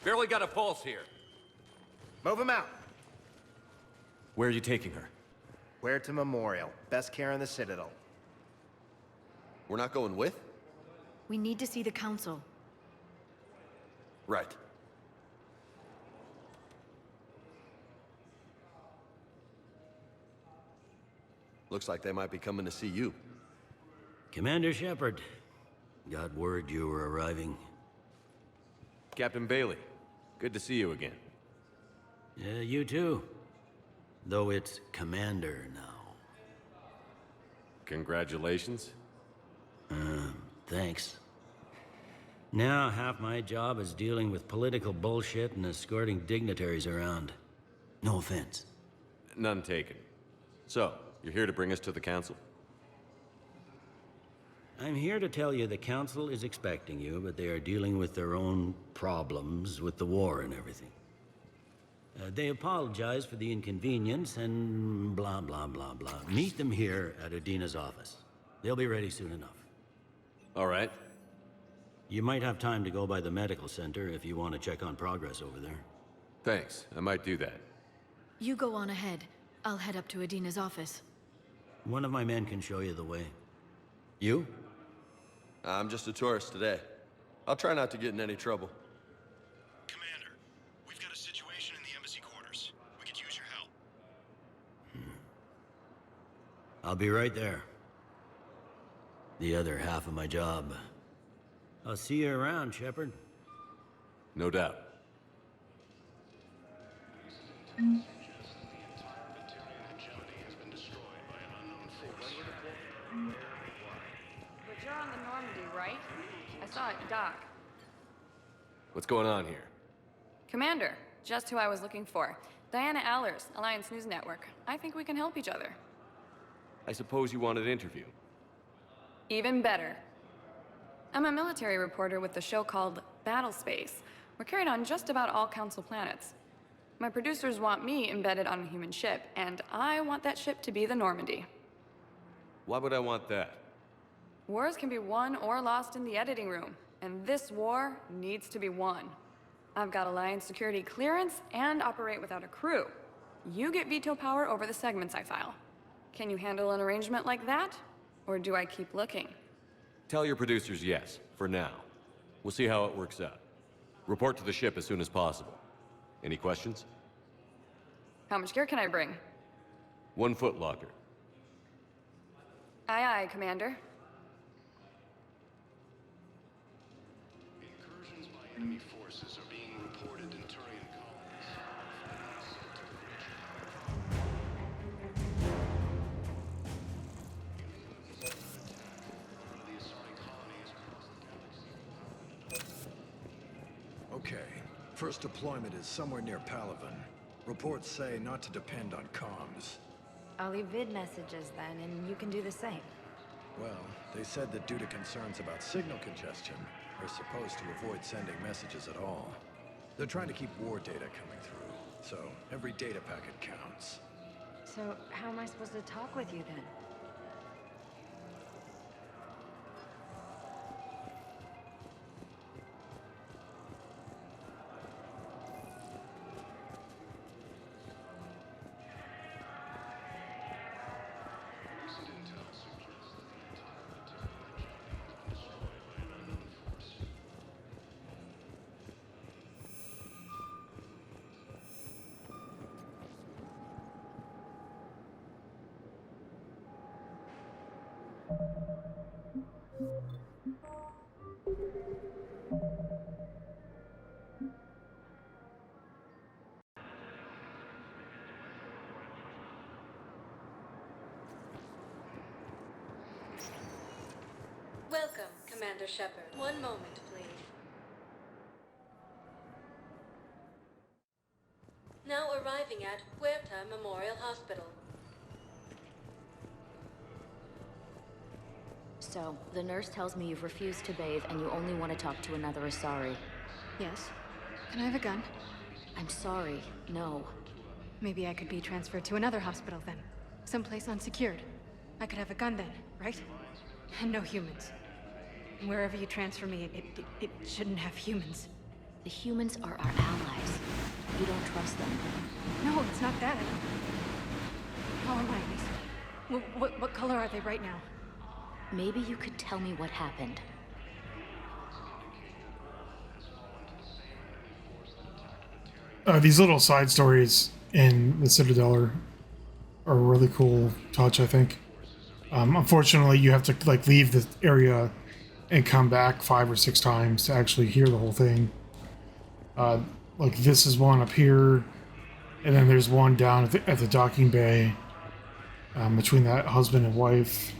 Barely got a pulse here. Move him out. Where are you taking her? Huerta Memorial. Best care in the Citadel. We're not going with? We need to see the Council. Right. Looks like they might be coming to see you. Commander Shepard. Got word you were arriving. Captain Bailey, good to see you again. Yeah, you too. Though it's Commander now. Congratulations. Thanks. Now, half my job is dealing with political bullshit and escorting dignitaries around. No offense. None taken. So, you're here to bring us to the Council? I'm here to tell you the Council is expecting you, but they are dealing with their own problems with the war and everything. They apologize for the inconvenience and blah, blah, blah, blah. Meet them here at Udina's office. They'll be ready soon enough. All right. You might have time to go by the medical center if you want to check on progress over there. Thanks, I might do that. You go on ahead. I'll head up to Udina's office. One of my men can show you the way. You? I'm just a tourist today. I'll try not to get in any trouble. Commander, we've got a situation in the embassy quarters. We could use your help. I'll be right there. The other half of my job. I'll see you around, Shepard. No doubt. But you're on the Normandy, right? I saw it dock. What's going on here? Commander, just who I was looking for. Diana Allers, Alliance News Network. I think we can help each other. I suppose you want an interview? Even better. I'm a military reporter with the show called Battle Space. We're carried on just about all Council planets. My producers want me embedded on a human ship, and I want that ship to be the Normandy. Why would I want that? Wars can be won or lost in the editing room, and this war needs to be won. I've got Alliance security clearance and operate without a crew. You get veto power over the segments I file. Can you handle an arrangement like that? Or do I keep looking? Tell your producers yes, for now. We'll see how it works out. Report to the ship as soon as possible. Any questions? How much gear can I bring? 1 foot locker. Aye, aye, Commander. Incursions by enemy forces are being reported in Turian colonies. Okay. First deployment is somewhere near Palaven. Reports say not to depend on comms. I'll leave vid messages then, and you can do the same. Well, they said that due to concerns about signal congestion, they're supposed to avoid sending messages at all. They're trying to keep war data coming through, so every data packet counts. So, how am I supposed to talk with you then? Recent intel suggests that the entire material has been destroyed by an unknown force. Welcome, Commander Shepard. One moment, please. Now arriving at Huerta Memorial Hospital. So, the nurse tells me you've refused to bathe and you only want to talk to another Asari. Yes. Can I have a gun? I'm sorry, no. Maybe I could be transferred to another hospital then. Someplace unsecured. I could have a gun then, right? And no humans. Wherever you transfer me, it shouldn't have humans. The humans are our allies. You don't trust them. No, it's not that. How am I, Lisa? What color are they right now? Maybe you could tell me what happened. These little side stories in the Citadel are a really cool touch, I think. Unfortunately, you have to like leave the area and come back 5 or 6 times to actually hear the whole thing. Like this is one up here, and then there's one down at the docking bay between that husband and wife.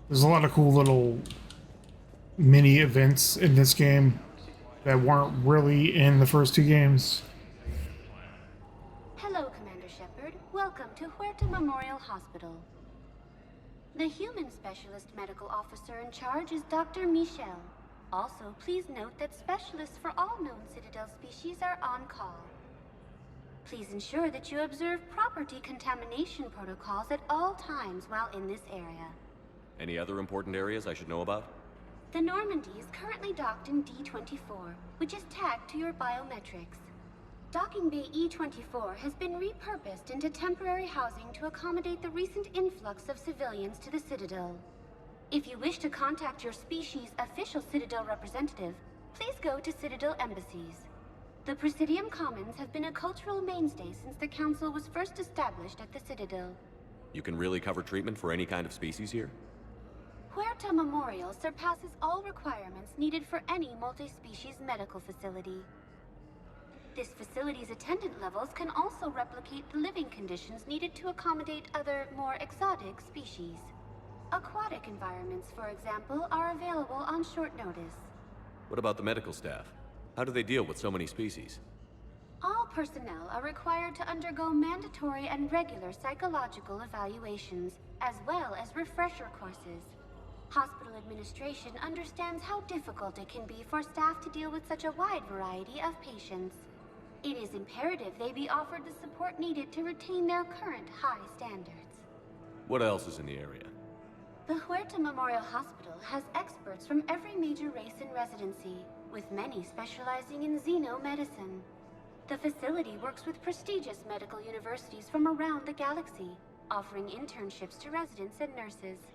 There's a lot of cool little mini events in this game that weren't really in the first 2 games. Hello, Commander Shepard. Welcome to Huerta Memorial Hospital. The human specialist medical officer in charge is Dr. Michel. Also, please note that specialists for all known Citadel species are on call. Please ensure that you observe proper decontamination protocols at all times while in this area. Any other important areas I should know about? The Normandy is currently docked in D24, which is tagged to your biometrics. Docking Bay E24 has been repurposed into temporary housing to accommodate the recent influx of civilians to the Citadel. If you wish to contact your species' official Citadel representative, please go to Citadel Embassies. The Presidium Commons have been a cultural mainstay since the Council was first established at the Citadel. You can really cover treatment for any kind of species here? Huerta Memorial surpasses all requirements needed for any multi-species medical facility. This facility's attendant levels can also replicate the living conditions needed to accommodate other, more exotic species. Aquatic environments, for example, are available on short notice. What about the medical staff? How do they deal with so many species? All personnel are required to undergo mandatory and regular psychological evaluations, as well as refresher courses. Hospital administration understands how difficult it can be for staff to deal with such a wide variety of patients. It is imperative they be offered the support needed to retain their current high standards. What else is in the area? The Huerta Memorial Hospital has experts from every major race in residency, with many specializing in xenomedicine. The facility works with prestigious medical universities from around the galaxy, offering internships to residents and nurses.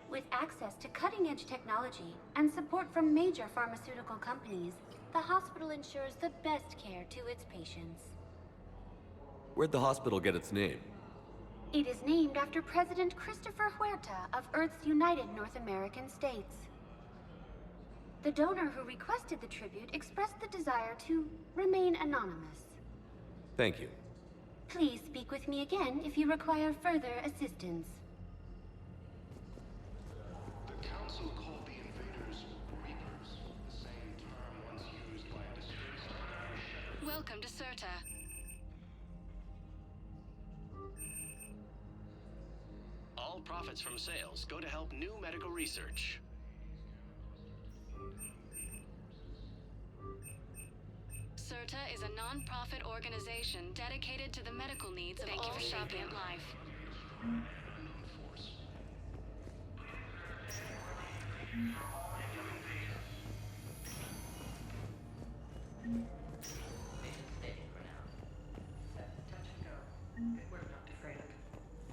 With access to cutting-edge technology and support from major pharmaceutical companies, the hospital ensures the best care to its patients. Where'd the hospital get its name? It is named after President Christopher Huerta of Earth's United North American States. The donor who requested the tribute expressed the desire to remain anonymous. Thank you. Please speak with me again if you require further assistance. The Council called the invaders Reapers, the same term once used by a disgraced Commander Shepard. Welcome to Certa. All profits from sales go to help new medical research. Certa is a non-profit organization dedicated to the medical needs of all sapient life.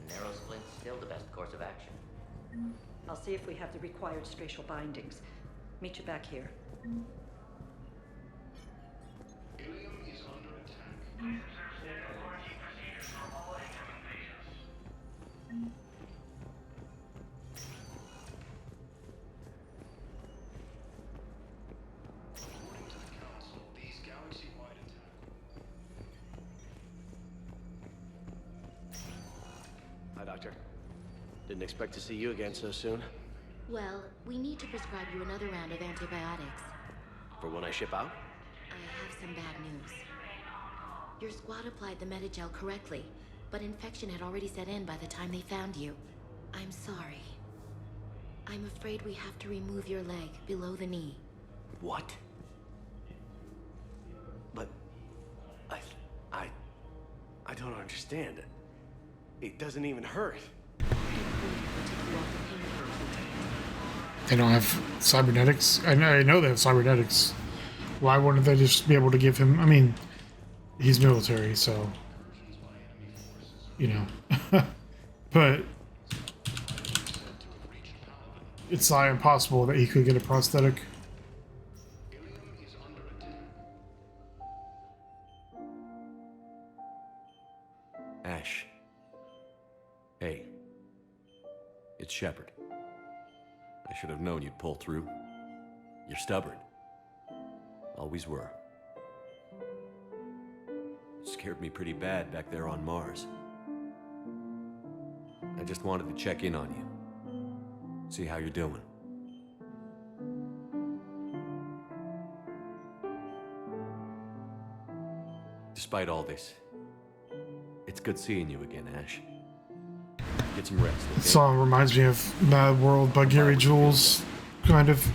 Narrow splint's still the best course of action. I'll see if we have the required spatial bindings. Meet you back here. Ilium is under attack. According to the Council, these galaxy-wide attacks. Hi, Doctor. Didn't expect to see you again so soon. Well, we need to prescribe you another round of antibiotics. For when I ship out? I have some bad news. Your squad applied the Metagel correctly, but infection had already set in by the time they found you. I'm sorry. I'm afraid we have to remove your leg below the knee. What? But... I don't understand. It doesn't even hurt. We'll take you off the painkillers we take. They don't have cybernetics. I know they have cybernetics. Why wouldn't they just be able to give him? I mean, he's military, so you know. But it's not impossible that he could get a prosthetic. Ash. Hey. It's Shepard. I should have known you'd pull through. You're stubborn. Always were. Scared me pretty bad back there on Mars. I just wanted to check in on you. See how you're doing. Despite all this, it's good seeing you again, Ash. Get some rest, okay? This song reminds me of Mad World by Gary Jules, kind of.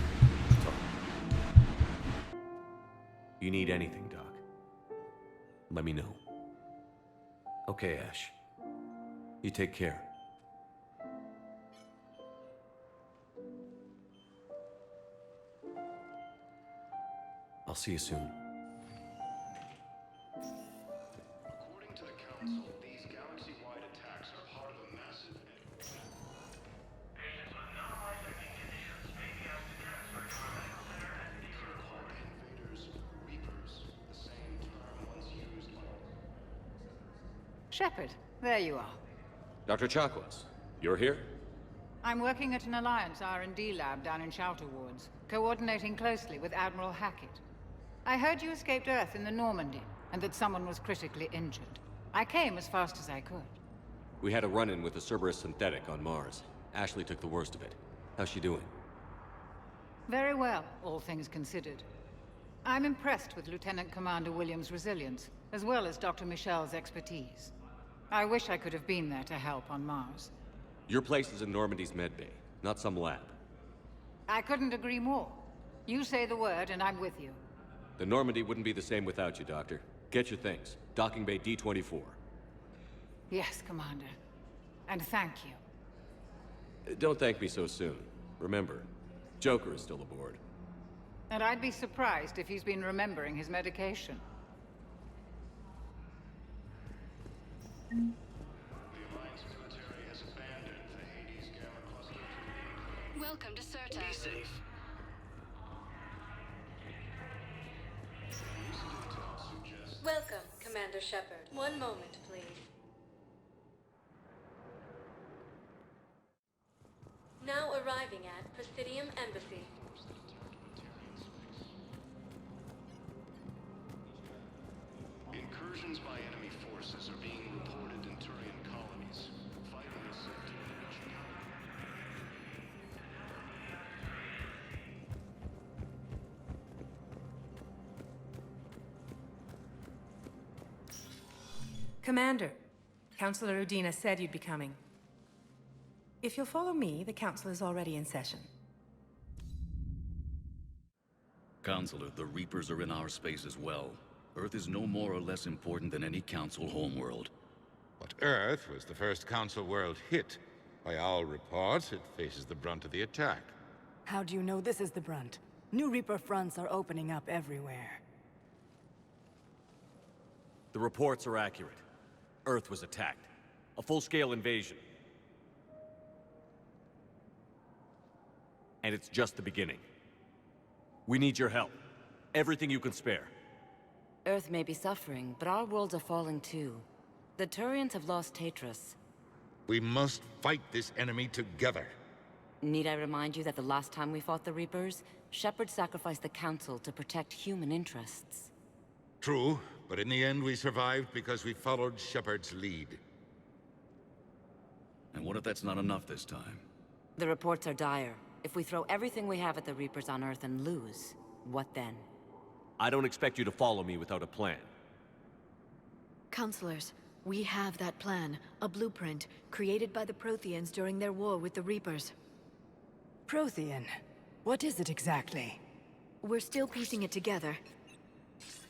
You need anything, Doc, let me know. Okay, Ash. You take care. I'll see you soon. According to the Council, these galaxy-wide attacks are part of a massive... Shepard, there you are. Dr. Chakwas, you're here? I'm working at an Alliance R&D lab down in Shelter Wards, coordinating closely with Admiral Hackett. I heard you escaped Earth in the Normandy, and that someone was critically injured. I came as fast as I could. We had a run-in with a Cerberus synthetic on Mars. Ashley took the worst of it. How's she doing? Very well, all things considered. I'm impressed with Lieutenant Commander Williams' resilience, as well as Dr. Michel's expertise. I wish I could have been there to help on Mars. Your place is in Normandy's medbay, not some lab. I couldn't agree more. You say the word, and I'm with you. The Normandy wouldn't be the same without you, Doctor. Get your things. Docking Bay D24. Yes, Commander. And thank you. Don't thank me so soon. Remember, Joker is still aboard. And I'd be surprised if he's been remembering his medication. The Alliance military has abandoned the Hades Gamma Cluster to... Welcome to Certa. Be safe. Welcome, Commander Shepard. One moment, please. Now arriving at Citadel Embassies. Incursions by enemy forces are being reported in Turian colonies. Vital is said to be reaching out. Commander, Councilor Udina said you'd be coming. If you'll follow me, the council is already in session. Councilor, the Reapers are in our space as well. Earth is no more or less important than any Council homeworld. But Earth was the first Council world hit. By all reports, it faces the brunt of the attack. How do you know this is the brunt? New Reaper fronts are opening up everywhere. The reports are accurate. Earth was attacked. A full-scale invasion. And it's just the beginning. We need your help. Everything you can spare. Earth may be suffering, but our worlds are falling too. The Turians have lost Tatris. We must fight this enemy together. Need I remind you that the last time we fought the Reapers, Shepard sacrificed the Council to protect human interests? True, but in the end we survived because we followed Shepard's lead. And what if that's not enough this time? The reports are dire. If we throw everything we have at the Reapers on Earth and lose, what then? I don't expect you to follow me without a plan. Counselors, we have that plan. A blueprint, created by the Protheans during their war with the Reapers. Prothean? What is it exactly? We're still piecing it together.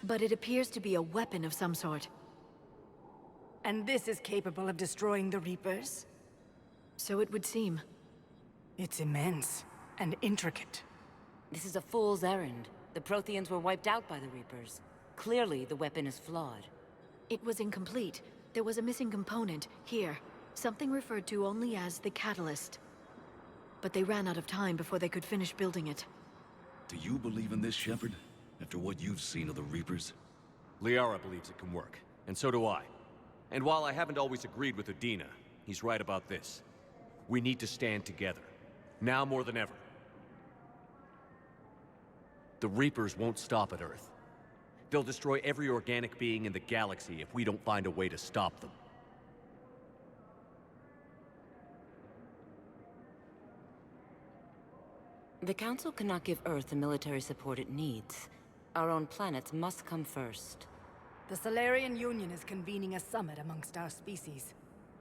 But it appears to be a weapon of some sort. And this is capable of destroying the Reapers? So it would seem. It's immense. and intricate. This is a fool's errand. The Protheans were wiped out by the Reapers. Clearly, the weapon is flawed. It was incomplete. There was a missing component, here. Something referred to only as the catalyst. But they ran out of time before they could finish building it. Do you believe in this, Shepard? After what you've seen of the Reapers? Liara believes it can work, and so do I. And while I haven't always agreed with Udina, he's right about this. We need to stand together. Now more than ever. The Reapers won't stop at Earth. They'll destroy every organic being in the galaxy if we don't find a way to stop them. The Council cannot give Earth the military support it needs. Our own planets must come first. The Solarian Union is convening a summit amongst our species.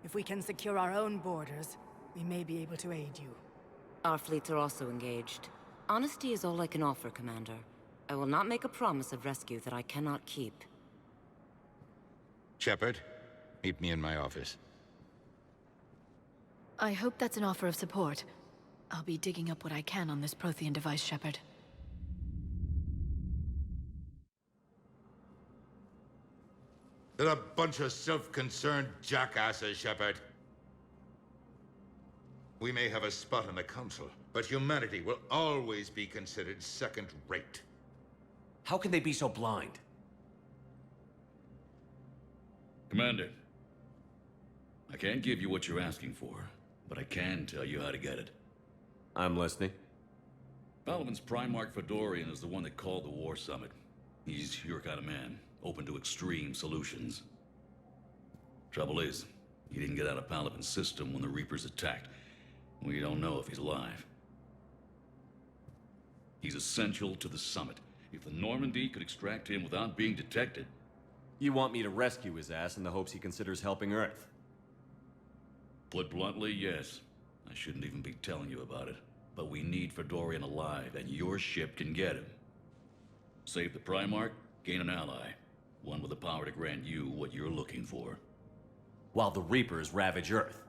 If we can secure our own borders, we may be able to aid you. Our fleets are also engaged. Honesty is all I can offer, Commander. I will not make a promise of rescue that I cannot keep. Shepard, meet me in my office. I hope that's an offer of support. I'll be digging up what I can on this Prothean device, Shepard. They're a bunch of self-concerned jackasses, Shepard. We may have a spot in the Council, but humanity will always be considered second-rate. How can they be so blind? Commander, I can't give you what you're asking for, but I can tell you how to get it. I'm listening. Palaven's Primarch Fedorian is the one that called the War Summit. He's your kind of man, open to extreme solutions. Trouble is, he didn't get out of Palaven's system when the Reapers attacked. We don't know if he's alive. He's essential to the summit. If the Normandy could extract him without being detected... You want me to rescue his ass in the hopes he considers helping Earth? Put bluntly, yes. I shouldn't even be telling you about it. But we need Fedorian alive, and your ship can get him. Save the Primarch, gain an ally. One with the power to grant you what you're looking for. While the Reapers ravage Earth.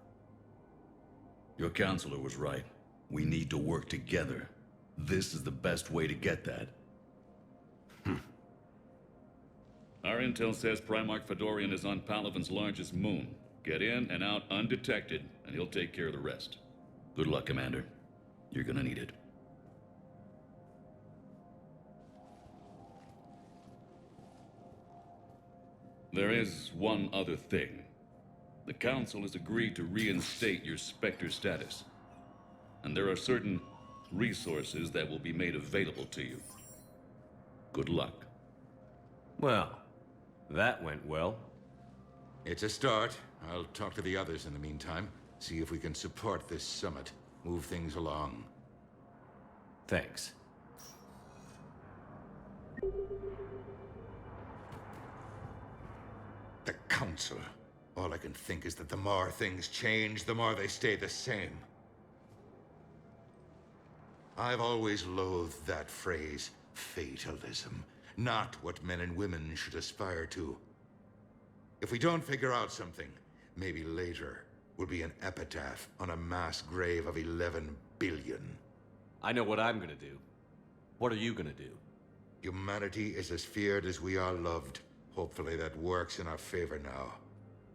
Your counselor was right. We need to work together. This is the best way to get that. Our intel says Primarch Fedorian is on Palaven's largest moon. Get in and out undetected, and he'll take care of the rest. Good luck, Commander. You're gonna need it. There is one other thing. The Council has agreed to reinstate your Spectre status. And there are certain resources that will be made available to you. Good luck. Well, that went well. It's a start. I'll talk to the others in the meantime. See if we can support this summit. Move things along. Thanks. The Council. All I can think is that the more things change, the more they stay the same. I've always loathed that phrase, fatalism. Not what men and women should aspire to. If we don't figure out something, maybe later will be an epitaph on a mass grave of 11 billion. I know what I'm gonna do. What are you gonna do? Humanity is as feared as we are loved. Hopefully that works in our favor now.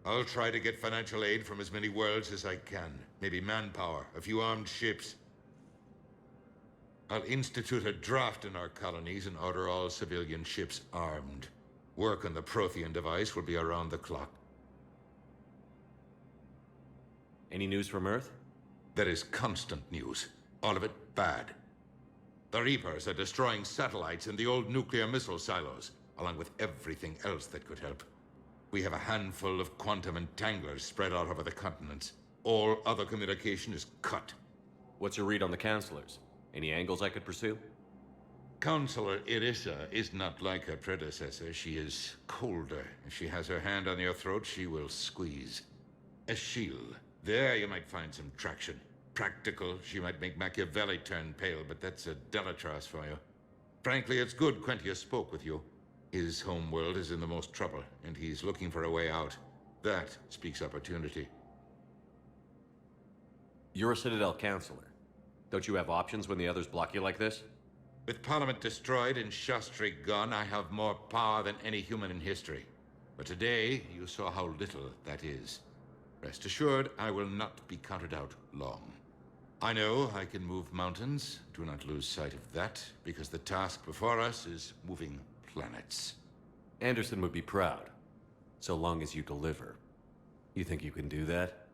I'll try to get financial aid from as many worlds as I can. Maybe manpower, a few armed ships. I'll institute a draft in our colonies and order all civilian ships armed. Work on the Prothean device will be around the clock. Any news from Earth? There is constant news. All of it bad. The Reapers are destroying satellites and the old nuclear missile silos, along with everything else that could help. We have a handful of quantum entanglers spread out over the continents. All other communication is cut. What's your read on the counselors? Any angles I could pursue? Councilor Irissa is not like her predecessor. She is colder. If she has her hand on your throat, she will squeeze. Eschil. There you might find some traction. Practical, she might make Machiavelli turn pale, but that's a Delatras for you. Frankly, it's good Quentius spoke with you. His home world is in the most trouble, and he's looking for a way out. That speaks opportunity. You're a Citadel counselor. Don't you have options when the others block you like this? With Parliament destroyed and Shastri gone, I have more power than any human in history. But today, you saw how little that is. Rest assured, I will not be counted out long. I know I can move mountains. Do not lose sight of that, because the task before us is moving planets. Anderson would be proud, so long as you deliver. You think you can do that?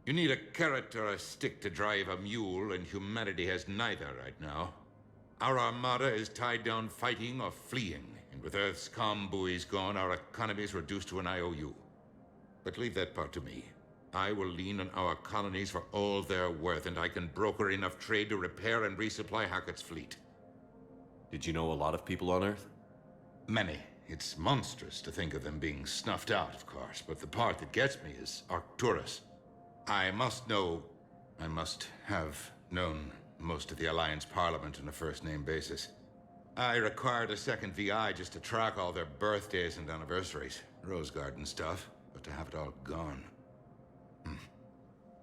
You need a carrot or a stick to drive a mule, and humanity has neither right now. Our armada is tied down fighting or fleeing, and with Earth's comm buoys gone, our economy is reduced to an IOU. But leave that part to me. I will lean on our colonies for all they're worth, and I can broker enough trade to repair and resupply Hackett's fleet. Did you know a lot of people on Earth? Many. It's monstrous to think of them being snuffed out, of course, but the part that gets me is Arcturus. I must have known most of the Alliance Parliament on a first-name basis. I required a second VI just to track all their birthdays and anniversaries. Rose Garden stuff, but to have it all gone.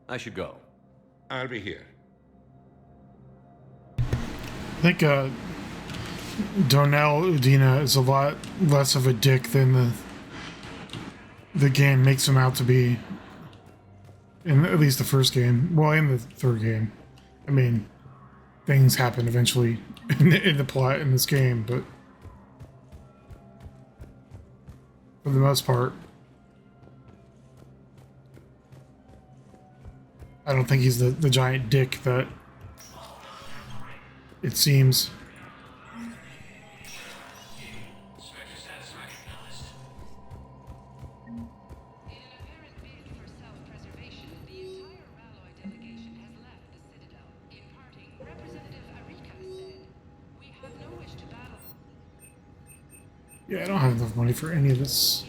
I should go. I'll be here. I think Darnell Udina is a lot less of a dick than the game makes him out to be. In at least the first game. Well, in the third game. I mean, things happen eventually in the plot in this game, but for the most part, I don't think he's the giant dick that it seems. Yeah, I don't have enough money for any of this.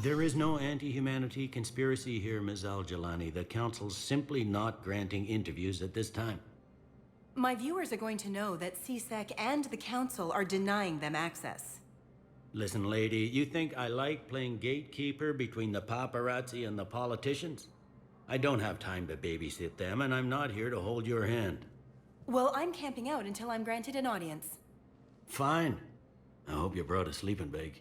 There is no anti-humanity conspiracy here, Ms. Al-Jalani. The Council's simply not granting interviews at this time. My viewers are going to know that CSEC and the Council are denying them access. Listen, lady, you think I like playing gatekeeper between the paparazzi and the politicians? I don't have time to babysit them, and I'm not here to hold your hand. Well, I'm camping out until I'm granted an audience. Fine. I hope you brought a sleeping bag.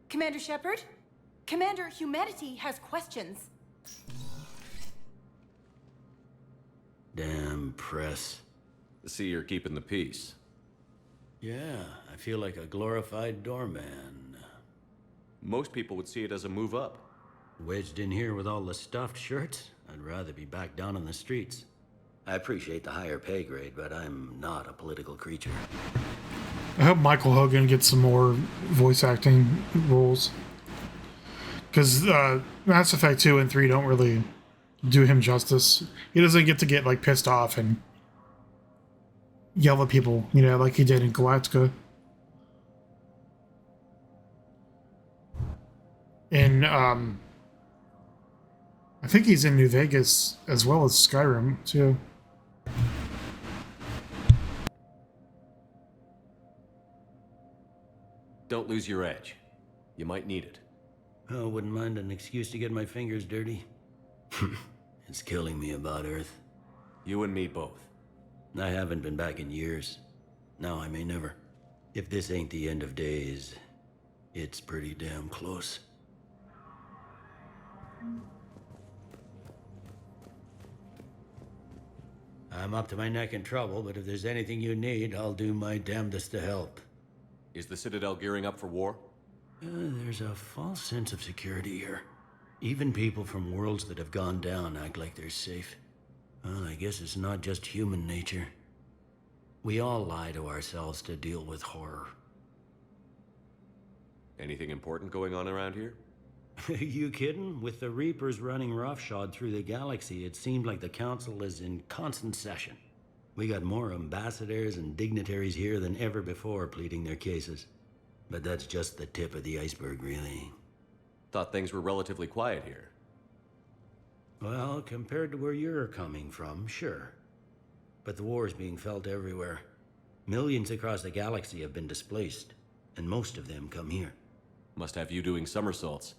Commander Shepard? Commander, humanity has questions. Damn press. See, you're keeping the peace. Yeah, I feel like a glorified doorman. Most people would see it as a move up. Wedged in here with all the stuffed shirts? I'd rather be back down on the streets. I appreciate the higher pay grade, but I'm not a political creature. I hope Michael Hogan gets some more voice acting roles. Because Mass Effect 2 and 3 don't really do him justice. He doesn't get to get, like, pissed off and yell at people, you know, like he did in Galactica. And, I think he's in New Vegas as well as Skyrim, too. Don't lose your edge. You might need it. Oh, wouldn't mind an excuse to get my fingers dirty. It's killing me about Earth. You and me both. I haven't been back in years. Now I may never. If this ain't the end of days, it's pretty damn close. I'm up to my neck in trouble, but if there's anything you need, I'll do my damnedest to help. Is the Citadel gearing up for war? There's a false sense of security here. Even people from worlds that have gone down act like they're safe. Well, I guess it's not just human nature. We all lie to ourselves to deal with horror. Anything important going on around here? You kidding? With the Reapers running roughshod through the galaxy, it seemed like the Council is in constant session. We got more ambassadors and dignitaries here than ever before pleading their cases. But that's just the tip of the iceberg, really. Thought things were relatively quiet here. Well, compared to where you're coming from, sure. But the war is being felt everywhere. Millions across the galaxy have been displaced, and most of them come here. Must have you doing somersaults.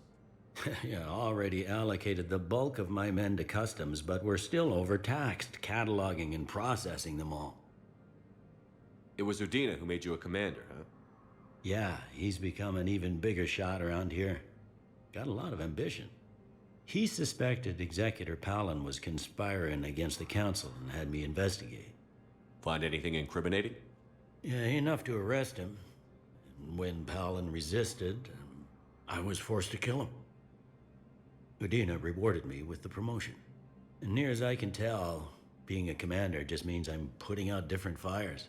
Yeah, already allocated the bulk of my men to customs, but we're still overtaxed, cataloging and processing them all. It was Udina who made you a commander, huh? Yeah, he's become an even bigger shot around here. Got a lot of ambition. He suspected Executor Palin was conspiring against the Council and had me investigate. Find anything incriminating? Yeah, enough to arrest him. And when Palin resisted, I was forced to kill him. Udina rewarded me with the promotion. And near as I can tell, being a commander just means I'm putting out different fires.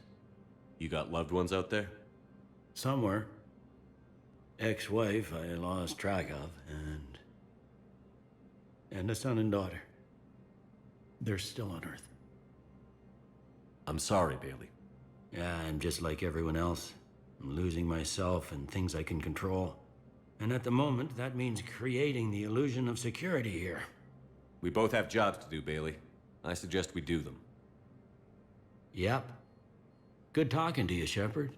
You got loved ones out there? Somewhere. Ex-wife I lost track of, and a son and daughter. They're still on Earth. I'm sorry, Bailey. Yeah, I'm just like everyone else. I'm losing myself and things I can control. And at the moment, that means creating the illusion of security here. We both have jobs to do, Bailey. I suggest we do them. Yep. Good talking to you, Shepard.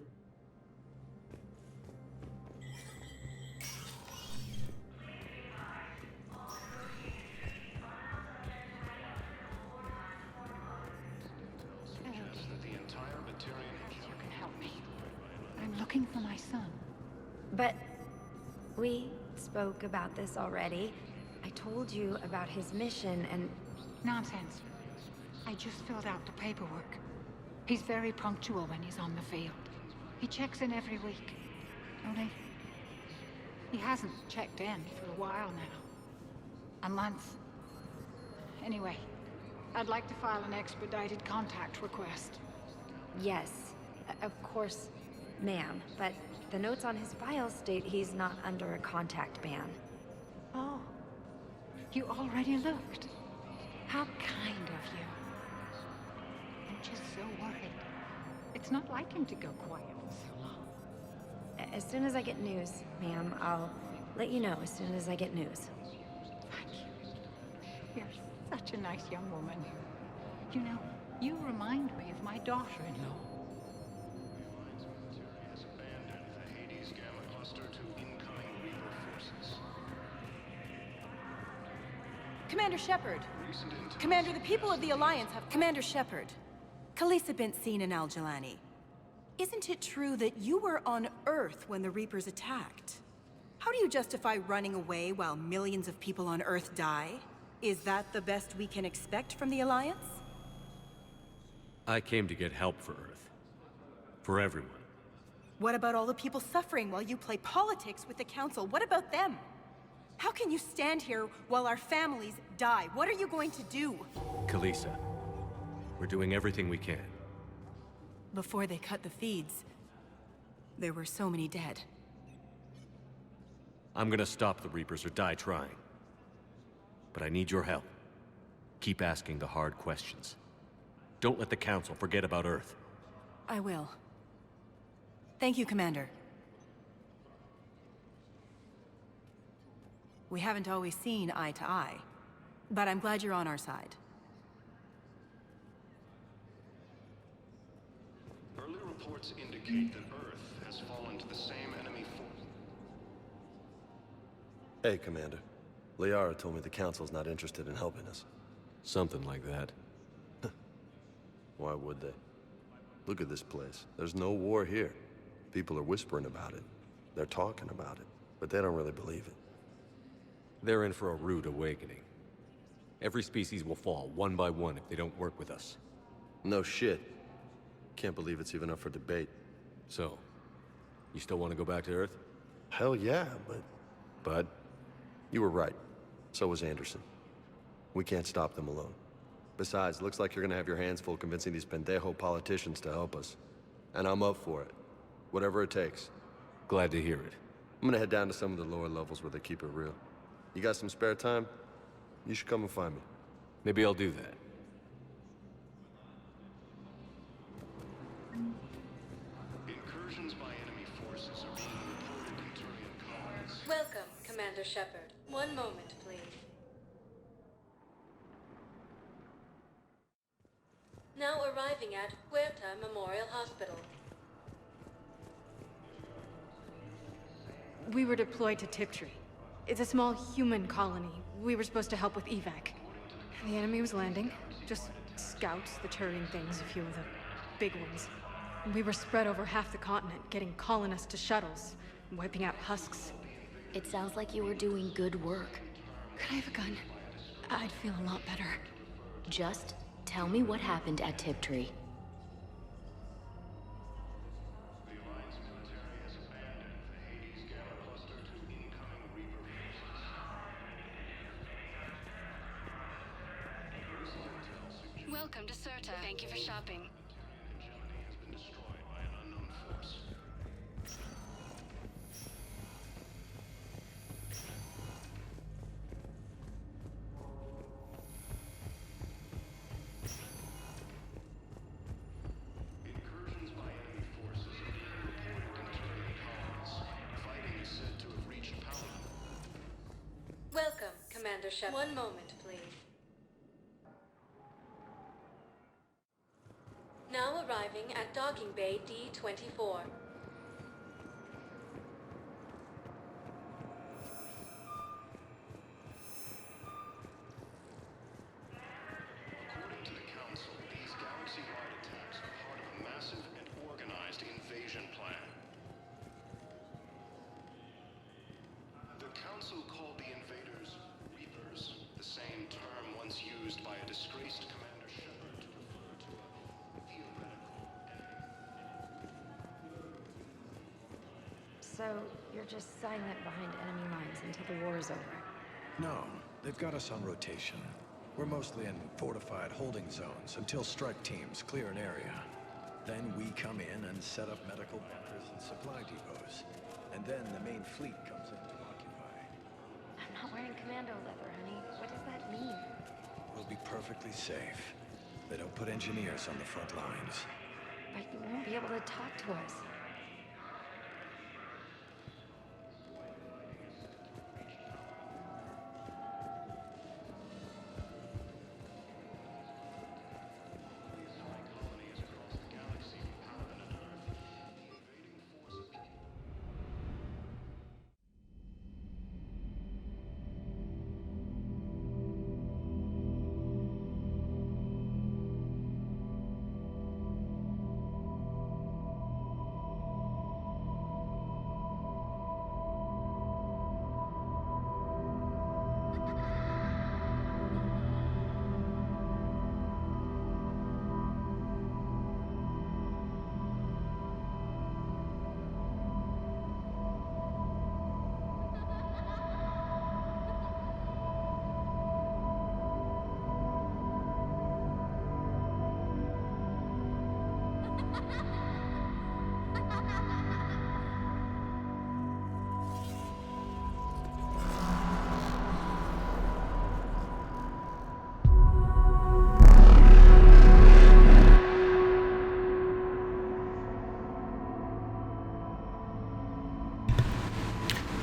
You can help me. I'm looking for my son. But we spoke about this already. I told you about his mission and... Nonsense. I just filled out the paperwork. He's very punctual when he's on the field. He checks in every week. Only, he hasn't checked in for a while now. A month. Anyway, I'd like to file an expedited contact request. Yes, of course, ma'am. But the notes on his file state he's not under a contact ban. Oh, you already looked. How kind of you. I'm just so worried. It's not like him to go quiet for so long. As soon as I get news, ma'am, I'll let you know as soon as I get news. Thank you. You're such a nice young woman. You know, you remind me of my daughter-in-law. Commander Shepard. Commander, the people of the Alliance have... Commander Shepard. Khalisah bint Seen and Al-Jalani. Isn't it true that you were on Earth when the Reapers attacked? How do you justify running away while millions of people on Earth die? Is that the best we can expect from the Alliance? I came to get help for Earth. For everyone. What about all the people suffering while you play politics with the Council? What about them? How can you stand here while our families die? What are you going to do? Khalisah, we're doing everything we can. Before they cut the feeds, there were so many dead. I'm gonna stop the Reapers or die trying. But I need your help. Keep asking the hard questions. Don't let the Council forget about Earth. I will. Thank you, Commander. We haven't always seen eye to eye, but I'm glad you're on our side. Early reports indicate that Earth has fallen to the same enemy force. Hey, Commander. Liara told me the Council's not interested in helping us. Something like that. Why would they? Look at this place. There's no war here. People are whispering about it. They're talking about it, but they don't really believe it. They're in for a rude awakening. Every species will fall, one by one, if they don't work with us. No shit. Can't believe it's even up for debate. So, you still want to go back to Earth? Hell yeah, but... You were right. So was Anderson. We can't stop them alone. Besides, looks like you're gonna have your hands full convincing these pendejo politicians to help us. And I'm up for it. Whatever it takes. Glad to hear it. I'm gonna head down to some of the lower levels where they keep it real. You got some spare time? You should come and find me. Maybe I'll do that. Incursions by enemy forces are being Commander Shepard. One moment, please. Now arriving at Huerta Memorial Hospital. We were deployed to Tiptree. It's a small human colony. We were supposed to help with evac. The enemy was landing. Just scouts, the Turian things, a few of the big ones. We were spread over half the continent, getting colonists to shuttles, wiping out husks. It sounds like you were doing good work. Could I have a gun? I'd feel a lot better. Just tell me what happened at Tiptree. Welcome to Certa. Thank you for shopping. Incursions by enemy forces are being reported in Turian colonies. Fighting is said to have reached Paladin. Welcome, Commander Shepard. One moment, please. Now arriving at docking Bay D24. According to the Council, these galaxy-wide attacks are part of a massive and organized invasion plan. The Council called the invaders Reapers, the same term once used by a disgraced Commander Shepard to refer to a theoretical enemy. So, you're just silent behind enemy lines until the war is over. No, they've got us on rotation. We're mostly in fortified holding zones until strike teams clear an area. Then we come in and set up medical bunkers and supply depots. And then the main fleet comes in to occupy. I'm not wearing commando leather, honey. What does that mean? We'll be perfectly safe. They don't put engineers on the front lines. But you won't be able to talk to us.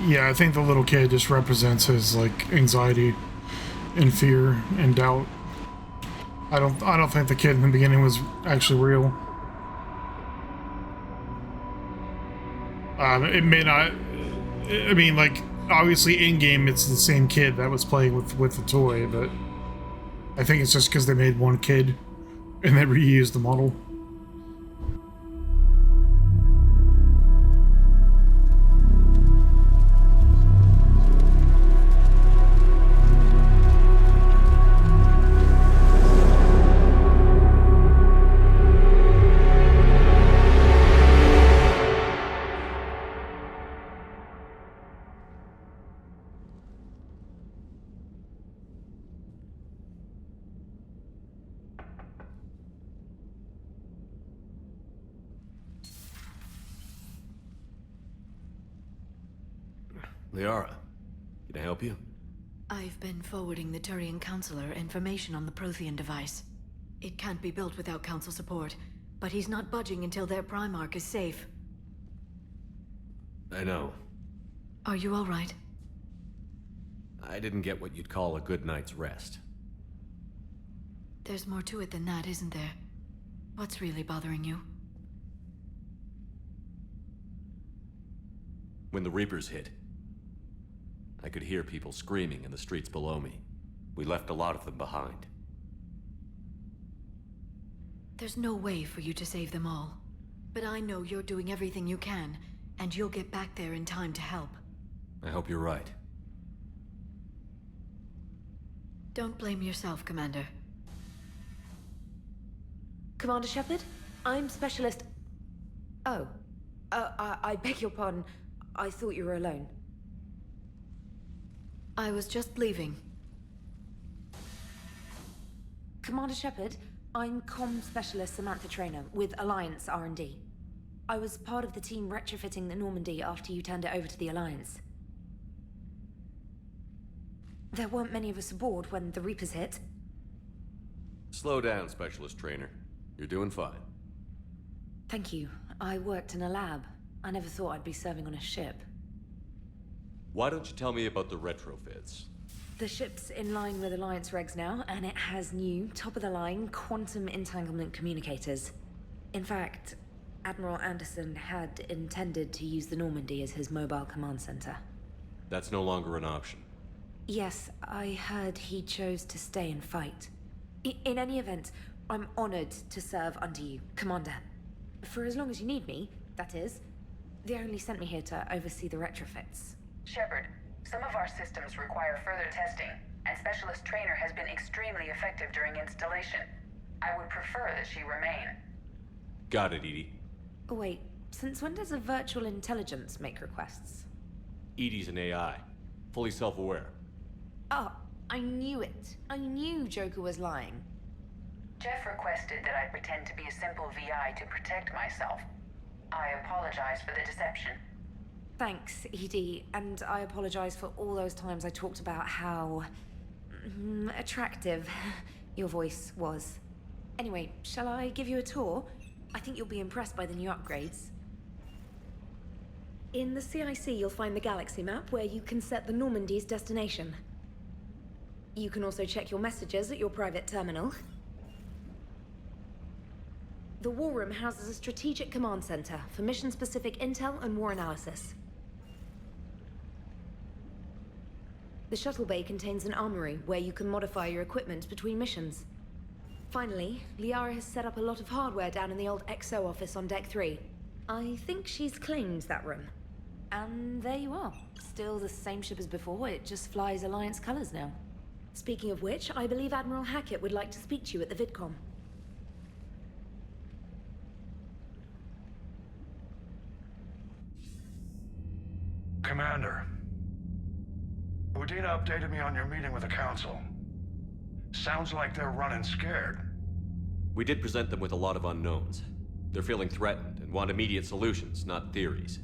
Yeah, I think the little kid just represents his like anxiety and fear and doubt. I don't think the kid in the beginning was actually real. It may not. I mean, like obviously in game it's the same kid that was playing with the toy, but I think it's just because they made one kid and they reused the model. Liara, can I help you? I've been forwarding the Turian Councilor information on the Prothean device. It can't be built without Council support, but he's not budging until their Primarch is safe. I know. Are you all right? I didn't get what you'd call a good night's rest. There's more to it than that, isn't there? What's really bothering you? When the Reapers hit, I could hear people screaming in the streets below me. We left a lot of them behind. There's no way for you to save them all. But I know you're doing everything you can, and you'll get back there in time to help. I hope you're right. Don't blame yourself, Commander. Commander Shepard, I'm Specialist... Oh. I beg your pardon. I thought you were alone. I was just leaving. Commander Shepard, I'm Comm Specialist Samantha Traynor with Alliance R&D. I was part of the team retrofitting the Normandy after you turned it over to the Alliance. There weren't many of us aboard when the Reapers hit. Slow down, Specialist Trainer. You're doing fine. Thank you. I worked in a lab. I never thought I'd be serving on a ship. Why don't you tell me about the retrofits? The ship's in line with Alliance regs now, and it has new, top-of-the-line quantum entanglement communicators. In fact, Admiral Anderson had intended to use the Normandy as his mobile command center. That's no longer an option. Yes, I heard he chose to stay and fight. In any event, I'm honored to serve under you, Commander. For as long as you need me, that is. They only sent me here to oversee the retrofits. Shepard, some of our systems require further testing, and Specialist Trainer has been extremely effective during installation. I would prefer that she remain. Got it, EDI. Oh, wait, since when does a virtual intelligence make requests? EDI's an AI, fully self-aware. Oh, I knew it. I knew Joker was lying. Jeff requested that I pretend to be a simple VI to protect myself. I apologize for the deception. Thanks, ED, and I apologize for all those times I talked about how... attractive your voice was. Anyway, shall I give you a tour? I think you'll be impressed by the new upgrades. In the CIC, you'll find the galaxy map where you can set the Normandy's destination. You can also check your messages at your private terminal. The War Room houses a strategic command center for mission-specific intel and war analysis. The shuttle bay contains an armory where you can modify your equipment between missions. Finally, Liara has set up a lot of hardware down in the old XO office on Deck 3. I think she's claimed that room. And there you are. Still the same ship as before, it just flies Alliance colors now. Speaking of which, I believe Admiral Hackett would like to speak to you at the VidCom. Commander, Udina updated me on your meeting with the Council. Sounds like they're running scared. We did present them with a lot of unknowns. They're feeling threatened and want immediate solutions, not theories.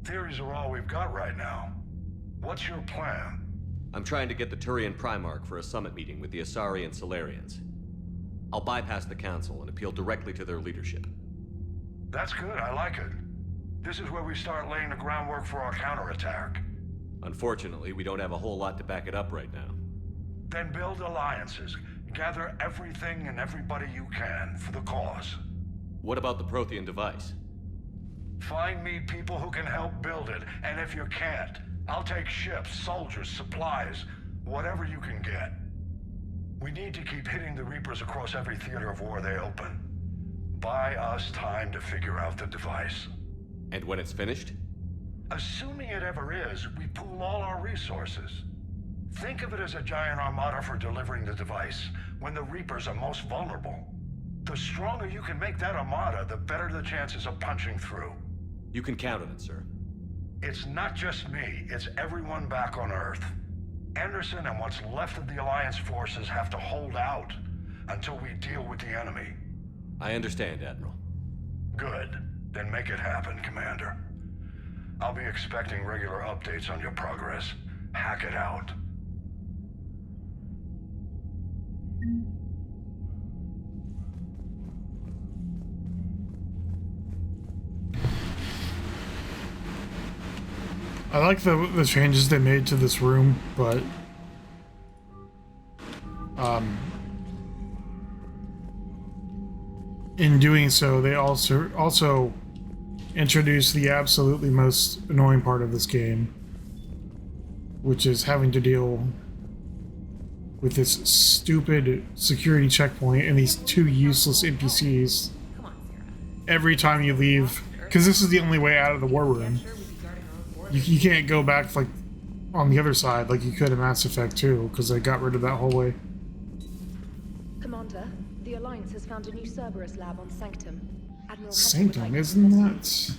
Theories are all we've got right now. What's your plan? I'm trying to get the Turian Primarch for a summit meeting with the Asari and Solarians. I'll bypass the Council and appeal directly to their leadership. That's good, I like it. This is where we start laying the groundwork for our counterattack. Unfortunately, we don't have a whole lot to back it up right now. Then build alliances. Gather everything and everybody you can for the cause. What about the Prothean device? Find me people who can help build it, and if you can't, I'll take ships, soldiers, supplies, whatever you can get. We need to keep hitting the Reapers across every theater of war they open. Buy us time to figure out the device. And when it's finished? Assuming it ever is, we pool all our resources. Think of it as a giant armada for delivering the device, when the Reapers are most vulnerable. The stronger you can make that armada, the better the chances of punching through. You can count on it, sir. It's not just me, it's everyone back on Earth. Anderson and what's left of the Alliance forces have to hold out until we deal with the enemy. I understand, Admiral. Good. Then make it happen, Commander. I'll be expecting regular updates on your progress. Hack it out. I like the changes they made to this room, but in doing so, they also introduced the absolutely most annoying part of this game, which is having to deal with this stupid security checkpoint and these two useless NPCs every time you leave, because this is the only way out of the war room. You can't go back like on the other side like you could in Mass Effect 2, because they got rid of that hallway. Commander, the Alliance has found a new Cerberus lab on Sanctum. Admiral Sanctum, isn't that...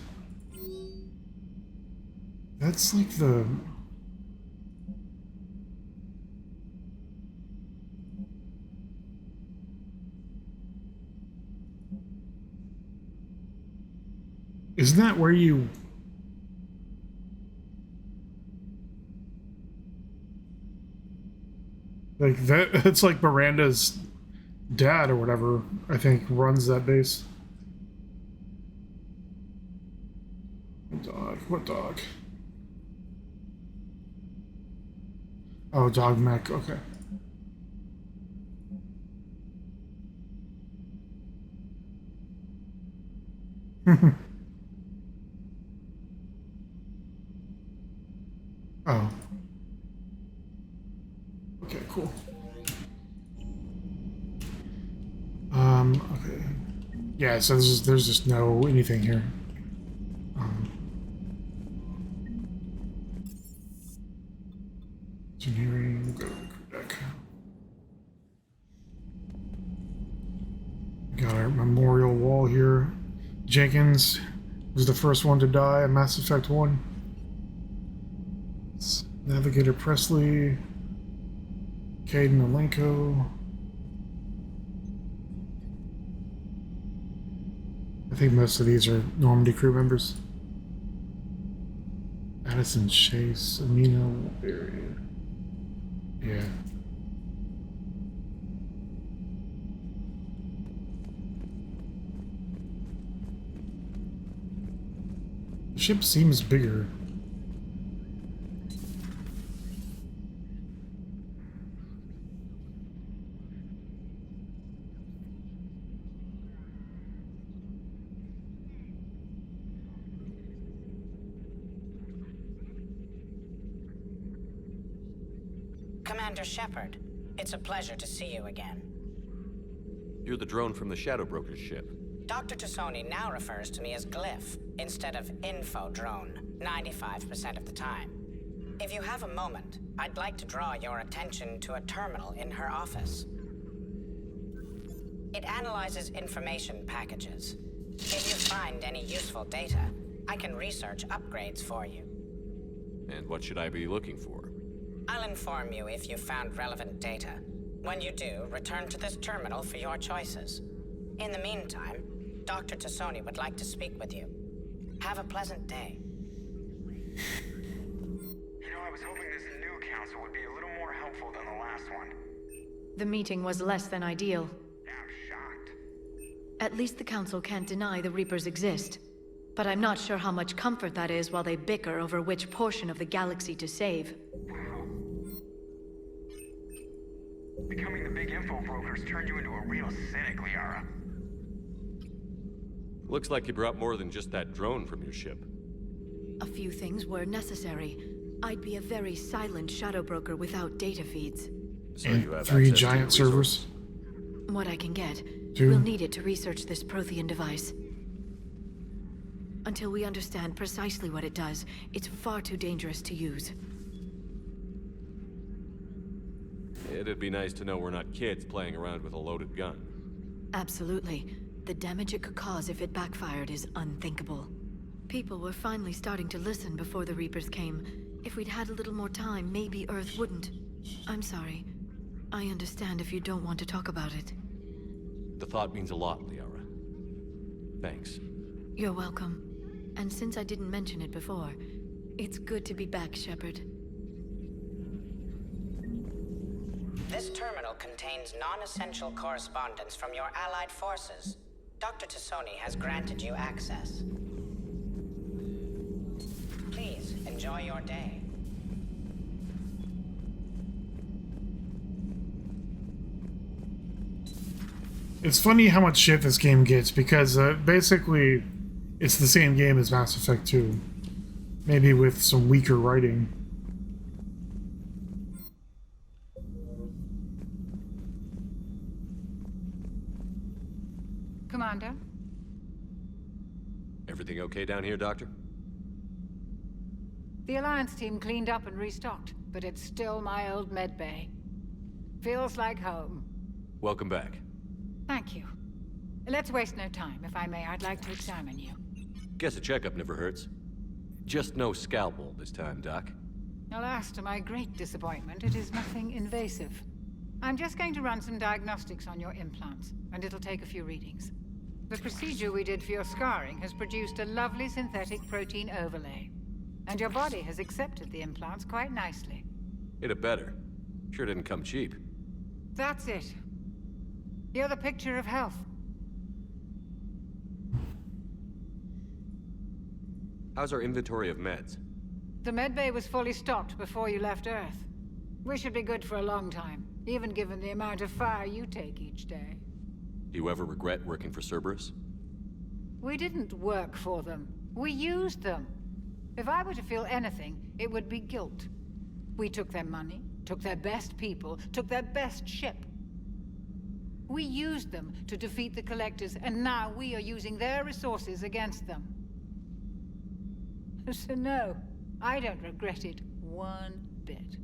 That's like the... Isn't that where you... Like, it's like Miranda's dad or whatever, I think, runs that base. Dog, what dog? Oh, dog mech, okay. Oh. Okay, cool. Okay. Yeah, so there's just no anything here. Engineering, go to the crew deck. Got our memorial wall here. Jenkins was the first one to die in Mass Effect 1. Navigator Presley, Caden Malenko. I think most of these are Normandy crew members. Addison Chase, Amino, Barry. Yeah. The ship seems bigger. Commander Shepard, it's a pleasure to see you again. You're the drone from the Shadow Broker's ship. Dr. Tassoni now refers to me as Glyph instead of Info Drone, 95% of the time. If you have a moment, I'd like to draw your attention to a terminal in her office. It analyzes information packages. If you find any useful data, I can research upgrades for you. And what should I be looking for? I'll inform you if you found relevant data. When you do, return to this terminal for your choices. In the meantime, Dr. Tassoni would like to speak with you. Have a pleasant day. You know, I was hoping this new council would be a little more helpful than the last one. The meeting was less than ideal. I'm shocked. At least the council can't deny the Reapers exist. But I'm not sure how much comfort that is while they bicker over which portion of the galaxy to save. Becoming the big info brokers turned you into a real cynic, Liara. Looks like you brought more than just that drone from your ship. A few things were necessary. I'd be a very silent shadow broker without data feeds. So and you have 3 access giant to your servers. What I can get. 2. We'll need it to research this Prothean device. Until we understand precisely what it does, it's far too dangerous to use. It'd be nice to know we're not kids playing around with a loaded gun. Absolutely. The damage it could cause if it backfired is unthinkable. People were finally starting to listen before the Reapers came. If we'd had a little more time, maybe Earth wouldn't. I'm sorry. I understand if you don't want to talk about it. The thought means a lot, Liara. Thanks. You're welcome. And since I didn't mention it before, it's good to be back, Shepard. This terminal contains non-essential correspondence from your allied forces. Dr. Tassoni has granted you access. Please Enjoy your day. It's funny how much shit this game gets because basically it's the same game as Mass Effect 2. Maybe with some weaker writing. Commander? Everything okay down here, Doctor? The Alliance team cleaned up and restocked, but it's still my old med bay. Feels like home. Welcome back. Thank you. Let's waste no time. If I may, I'd like to examine you. Guess a checkup never hurts. Just no scalpel this time, Doc. Alas, to my great disappointment, it is nothing invasive. I'm just going to run some diagnostics on your implants, and it'll take a few readings. The procedure we did for your scarring has produced a lovely synthetic protein overlay. And your body has accepted the implants quite nicely. Hit it better. Sure didn't come cheap. That's it. You're the picture of health. How's our inventory of meds? The medbay was fully stocked before you left Earth. We should be good for a long time, even given the amount of fire you take each day. Do you ever regret working for Cerberus? We didn't work for them. We used them. If I were to feel anything, it would be guilt. We took their money, took their best people, took their best ship. We used them to defeat the Collectors, and now we are using their resources against them. So no, I don't regret it one bit.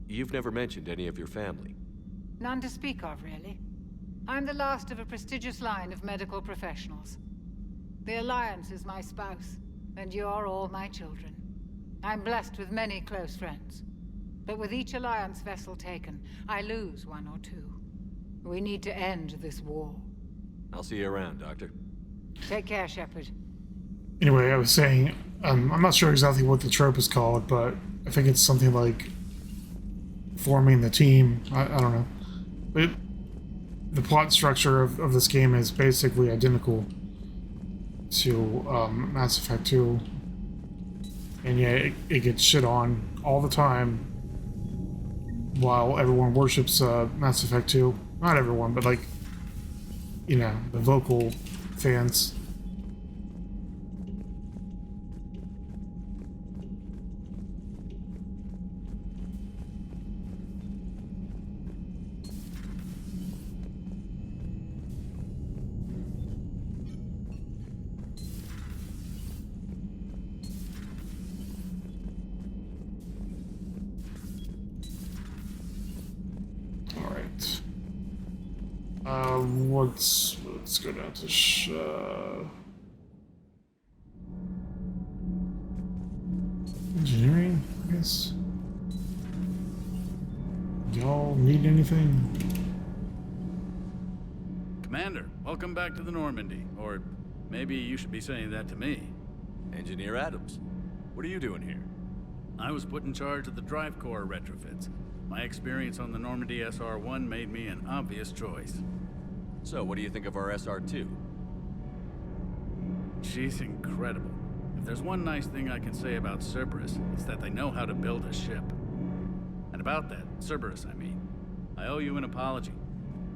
You've never mentioned any of your family. None to speak of, really. I'm the last of a prestigious line of medical professionals. The Alliance is my spouse, and you're all my children. I'm blessed with many close friends. But with each Alliance vessel taken, I lose one or two. We need to end this war. I'll see you around, Doctor. Take care, Shepard. Anyway, I was saying, I'm not sure exactly what the trope is called, but I think it's something like forming the team. I don't know. But the plot structure of this game is basically identical to Mass Effect 2. And yeah, it gets shit on all the time while everyone worships Mass Effect 2. Not everyone, but like, you know, the vocal fans. Let's go down to engineering, I guess. Y'all need anything? Commander, welcome back to the Normandy. Or maybe you should be saying that to me. Engineer Adams, what are you doing here? I was put in charge of the drive core retrofits. My experience on the Normandy SR-1 made me an obvious choice. So, what do you think of our SR-2? She's incredible. If there's one nice thing I can say about Cerberus, it's that they know how to build a ship. And about that, Cerberus, I mean, I owe you an apology.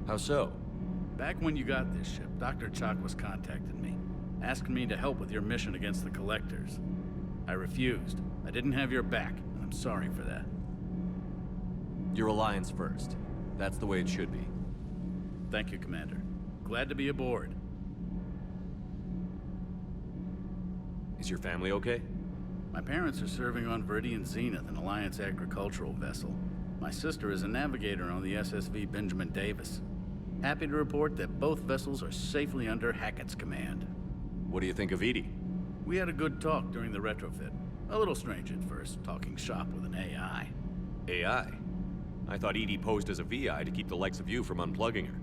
How so? Back when you got this ship, Dr. Chalk was contacting me, asking me to help with your mission against the Collectors. I refused. I didn't have your back, and I'm sorry for that. Your Alliance first. That's the way it should be. Thank you, Commander. Glad to be aboard. Is your family okay? My parents are serving on Viridian Zenith, an Alliance agricultural vessel. My sister is a navigator on the SSV Benjamin Davis. Happy to report that both vessels are safely under Hackett's command. What do you think of Edie? We had a good talk during the retrofit. A little strange at first, talking shop with an AI. AI? I thought Edie posed as a VI to keep the likes of you from unplugging her.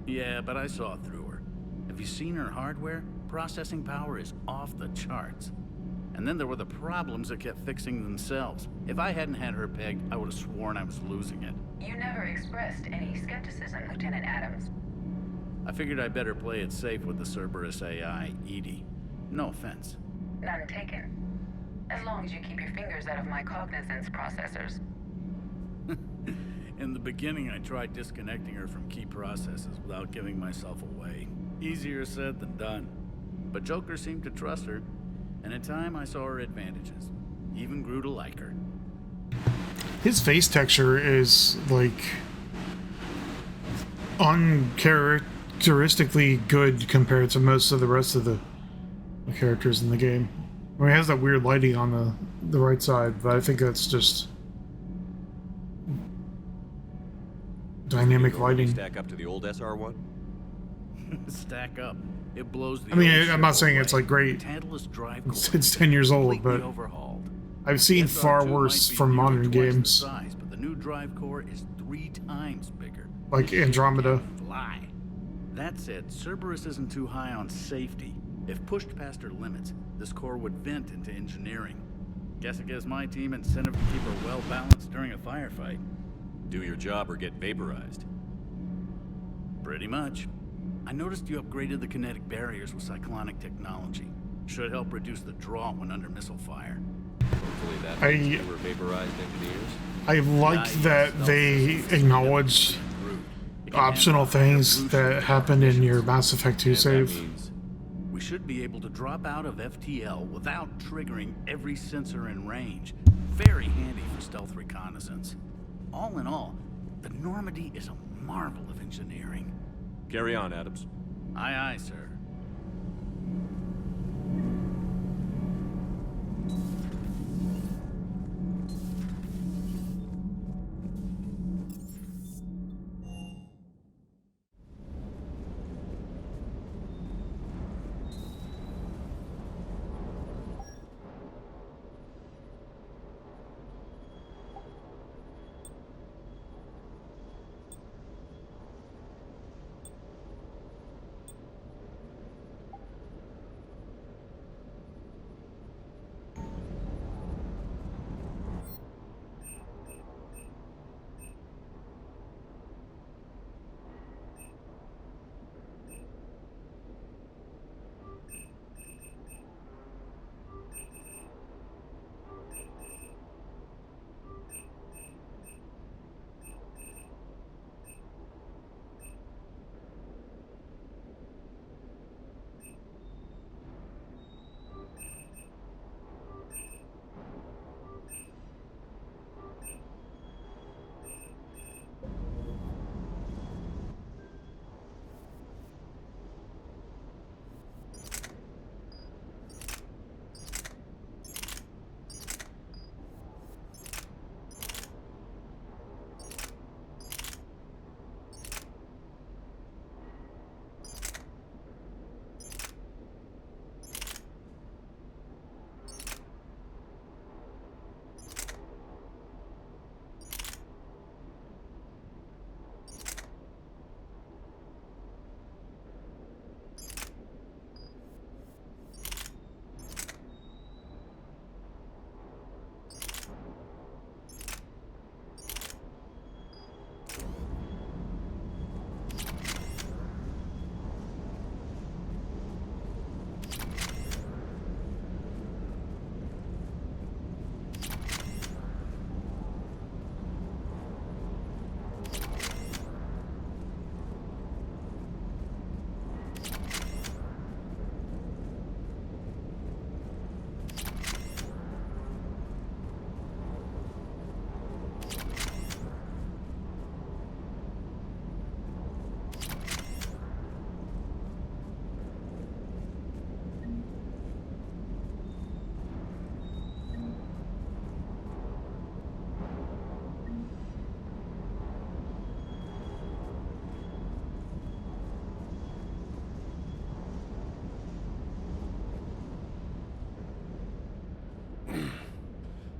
Yeah, but I saw through her. Have you seen her hardware? Processing power is off the charts. And then there were the problems that kept fixing themselves. If I hadn't had her pegged, I would have sworn I was losing it. You never expressed any skepticism, Lieutenant Adams. I figured I'd better play it safe with the Cerberus AI, Edie. No offense. None taken. As long as you keep your fingers out of my cognizance processors. In the beginning, I tried disconnecting her from key processes without giving myself away. Easier said than done. But Joker seemed to trust her, and in time I saw her advantages. Even grew to like her. His face texture is, like, uncharacteristically good compared to most of the rest of the characters in the game. I mean, it has that weird lighting on the right side, but I think that's just dynamic lighting. Stack up to the old SR1? Stack up. It blows the I mean, old I'm not ship saying away. it's like great. Tantalus drive It's 10 years old, but overhauled. I've seen SR2 far worse might be from nearly modern twice the games, size, but the new drive core is 3 times bigger. like Andromeda. Fly. That said, Cerberus isn't too high on safety. If pushed past her limits, this core would vent into engineering. Guess it gives my team incentive to keep her well balanced during a firefight. Do your job or get vaporized. Pretty much. I noticed you upgraded the kinetic barriers with cyclonic technology. Should help reduce the draw when under missile fire. Hopefully that means you were vaporized engineers. I like that they acknowledge optional things that happen in your Mass Effect 2 save. We should be able to drop out of FTL without triggering every sensor in range. Very handy for stealth reconnaissance. All in all, the Normandy is a marvel of engineering. Carry on, Adams. Aye, aye, sir.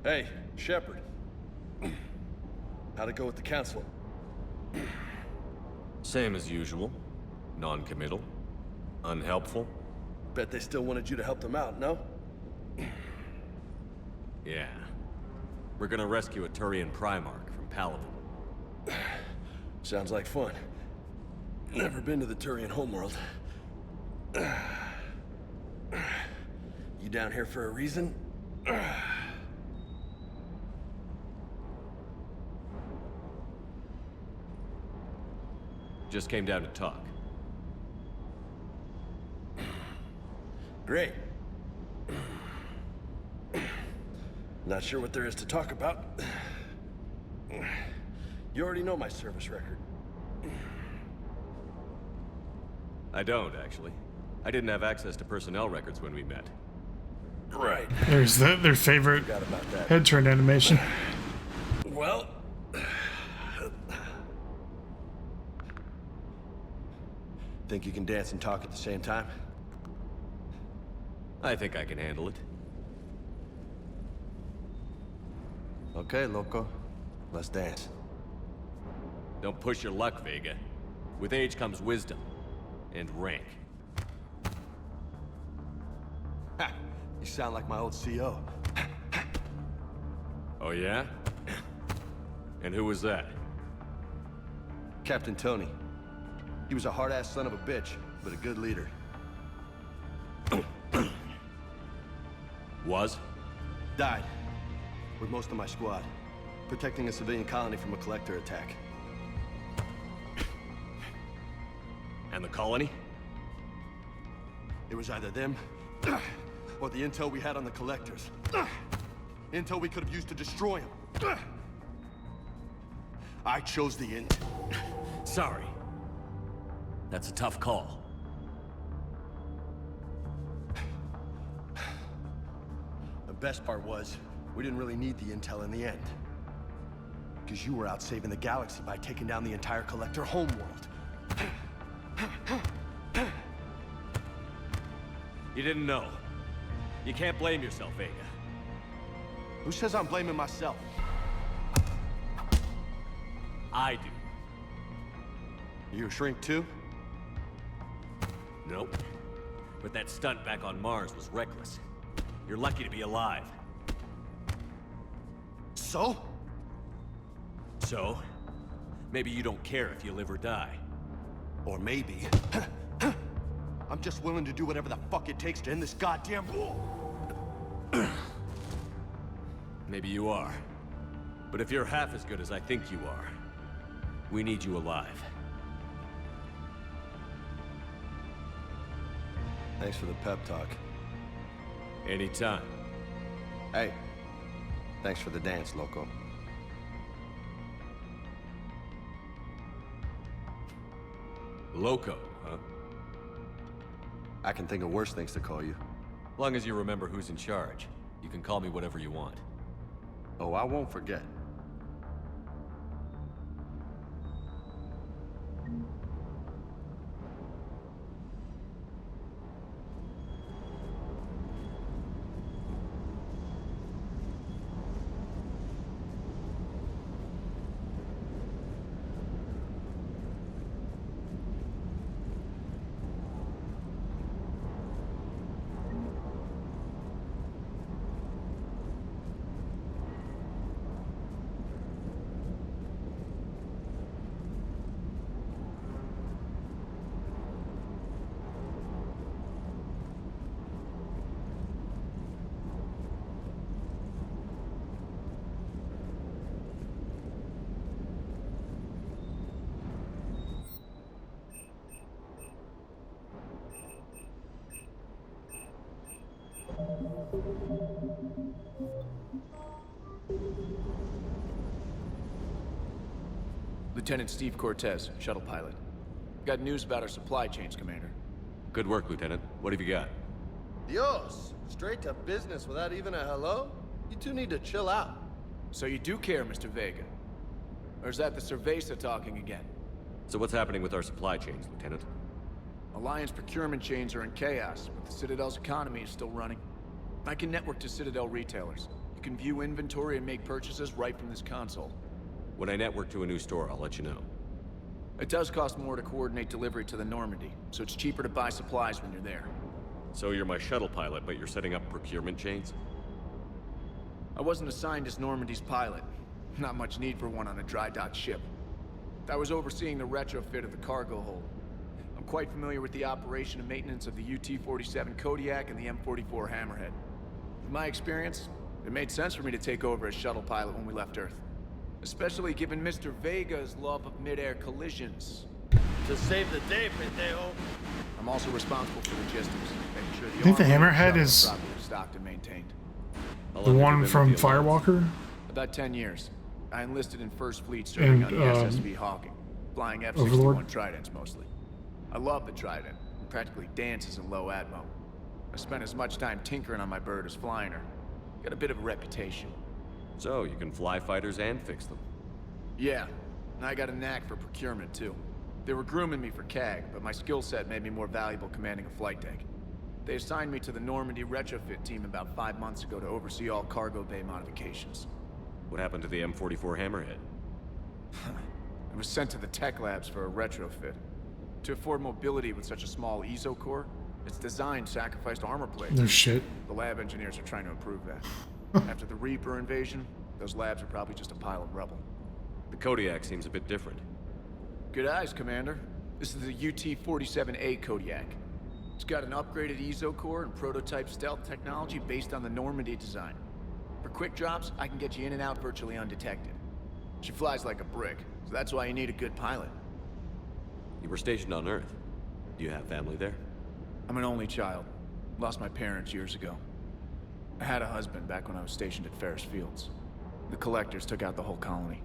Hey, Shepard. How'd it go with the council? Same as usual. Non-committal. Unhelpful. Bet they still wanted you to help them out, no? Yeah. We're gonna rescue a Turian Primarch from Paladin. Sounds like fun. Never been to the Turian homeworld. You down here for a reason? Just came down to talk. Great. Not sure what there is to talk about. You already know my service record. I don't, actually. I didn't have access to personnel records when we met. Right. There's their favorite head turn animation. Well... Think you can dance and talk at the same time? I think I can handle it. Okay, loco. Let's dance. Don't push your luck, Vega. With age comes wisdom. And rank. Ha! You sound like my old CO. Oh yeah? And who was that? Captain Tony. He was a hard-ass son of a bitch, but a good leader. Was? Died. With most of my squad. Protecting a civilian colony from a collector attack. And the colony? It was either them, or the intel we had on the collectors. Intel we could have used to destroy them. I chose the intel. Sorry. That's a tough call. The best part was, we didn't really need the intel in the end. Because you were out saving the galaxy by taking down the entire collector homeworld. You didn't know. You can't blame yourself, Vega. Who says I'm blaming myself? I do. You a shrink too? Nope. But that stunt back on Mars was reckless. You're lucky to be alive. So? So? Maybe you don't care if you live or die. Or maybe... I'm just willing to do whatever the fuck it takes to end this goddamn war. Maybe you are. But if you're half as good as I think you are, we need you alive. Thanks for the pep talk. Anytime. Hey, thanks for the dance, loco. Loco, huh? I can think of worse things to call you. Long as you remember who's in charge, you can call me whatever you want. Oh, I won't forget. Lieutenant Steve Cortez, shuttle pilot. Got news about our supply chains, Commander. Good work, Lieutenant. What have you got? Dios, straight to business without even a hello? You two need to chill out. So you do care, Mr. Vega? Or is that the Cerveza talking again? So what's happening with our supply chains, Lieutenant? Alliance procurement chains are in chaos, but the Citadel's economy is still running. I can network to Citadel retailers. You can view inventory and make purchases right from this console. When I network to a new store, I'll let you know. It does cost more to coordinate delivery to the Normandy, so it's cheaper to buy supplies when you're there. So you're my shuttle pilot, but you're setting up procurement chains? I wasn't assigned as Normandy's pilot. Not much need for one on a dry dock ship. I was overseeing the retrofit of the cargo hold. I'm quite familiar with the operation and maintenance of the UT-47 Kodiak and the M44 Hammerhead. With my experience, It made sense for me to take over as shuttle pilot when we left Earth. Especially given Mr. Vega's love of mid-air collisions. To save the day, pendejo. I'm also responsible for logistics, making sure the I think the armory and Hammerhead shuttle is are properly stocked and maintained. the one from Firewalker. About 10 years. I enlisted in First Fleet serving on the SSV Hawking, flying F-61 Tridents mostly. I love the Trident. It practically dances in low atmo. I spent as much time tinkering on my bird as flying her. Got a bit of a reputation. So, you can fly fighters and fix them. Yeah, and I got a knack for procurement too. They were grooming me for CAG, but my skill set made me more valuable commanding a flight deck. They assigned me to the Normandy retrofit team about 5 months ago to oversee all cargo bay modifications. What happened to the M44 Hammerhead? I was sent to the tech labs for a retrofit. To afford mobility with such a small ESO core, its design sacrificed armor plates. No shit. The lab engineers are trying to improve that. After the Reaper invasion, those labs are probably just a pile of rubble. The Kodiak seems a bit different. Good eyes, Commander. This is the UT-47A Kodiak. It's got an upgraded ESO core and prototype stealth technology based on the Normandy design. For quick drops, I can get you in and out virtually undetected. She flies like a brick, so that's why you need a good pilot. You were stationed on Earth. Do you have family there? I'm an only child. Lost my parents years ago. I had a husband back when I was stationed at Ferris Fields. The Collectors took out the whole colony.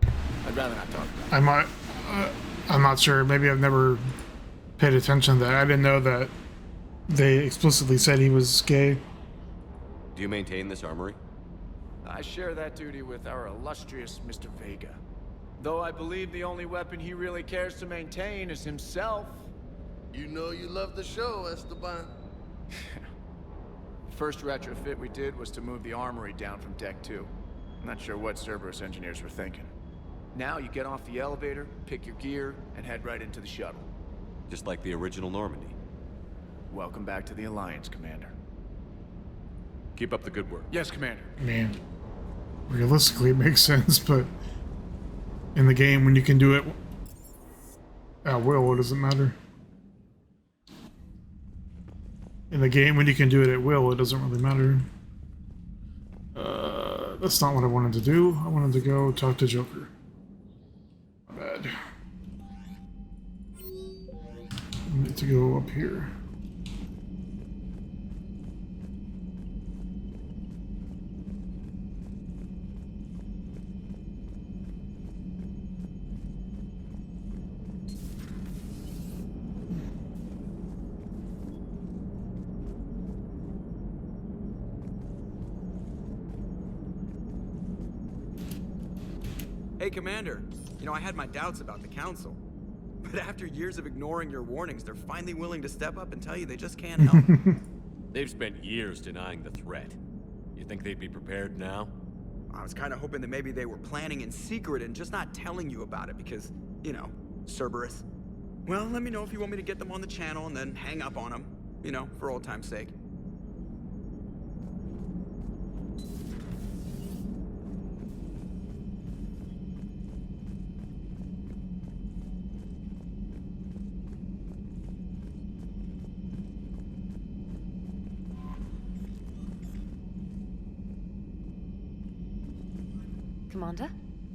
I'd rather not talk about it. I'm not sure. Maybe I've never paid attention to that. I didn't know that they explicitly said he was gay. Do you maintain this armory? I share that duty with our illustrious Mr. Vega. Though I believe the only weapon he really cares to maintain is himself. You know you love the show, Esteban. First retrofit we did was to move the armory down from Deck 2. I'm not sure what Cerberus engineers were thinking. Now you get off the elevator, pick your gear, and head right into the shuttle. Just like the original Normandy. Welcome back to the Alliance, Commander. Keep up the good work. Yes, Commander. Man, realistically it makes sense, but in the game when you can do it at will, it doesn't matter. In the game when you can do it at will, it doesn't really matter. That's not what I wanted to do. I wanted to go talk to Joker. My bad. I need to go up here. Hey, Commander. You know, I had my doubts about the Council. But after years of ignoring your warnings, they're finally willing to step up and tell you they just can't help. They've spent years denying the threat. You think they'd be prepared now? I was kind of hoping that maybe they were planning in secret and just not telling you about it because, you know, Cerberus. Well, let me know if you want me to get them on the channel and then hang up on them. You know, for old time's sake. Commander,